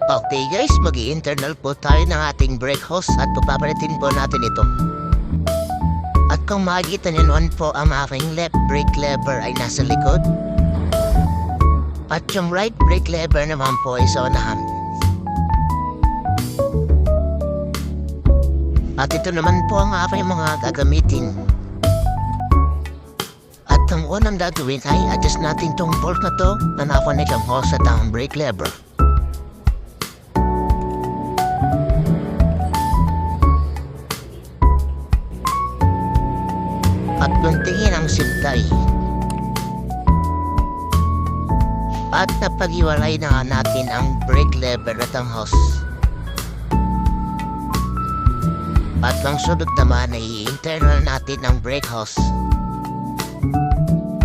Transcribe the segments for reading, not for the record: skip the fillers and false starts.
Okay guys, mag-i-internal po tayo ng ating brake hose at papapalitin po natin ito. At kung makikita niyo noon po, ang aking left brake lever ay nasa likod. At yung right brake lever naman po ay sa unahan. At ito naman po ang aking mga gagamitin. At ang unang gagawin ay adjust natin tong bolt na to na nakakonek ang hose at ang brake lever. At guntingin ang sintay. At napag-iwalay na natin ang brake lever at ang hose. At ang sunod naman ay internal natin ang brake hose.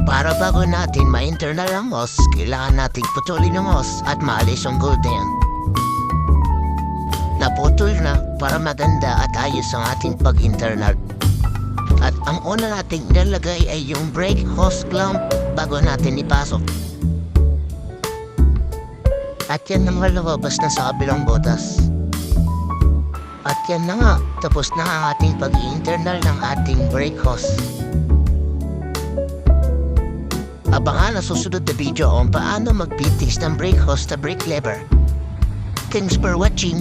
Para bago natin ma-internal ang hose, kailangan natin putulin ang hose at maalis ang gold na yan. Naputol na para maganda at ayos ang ating pag-internal. At ang una nating ilalagay ay yung brake hose clamp bago natin ipasok. At yan na malabas na sa kabilang butas. At yan na nga, tapos na ang ating pag-internal ng ating brake hose. Abangan ang susunod na video kung paano magpitis ng brake hose sa brake lever. Thanks for watching!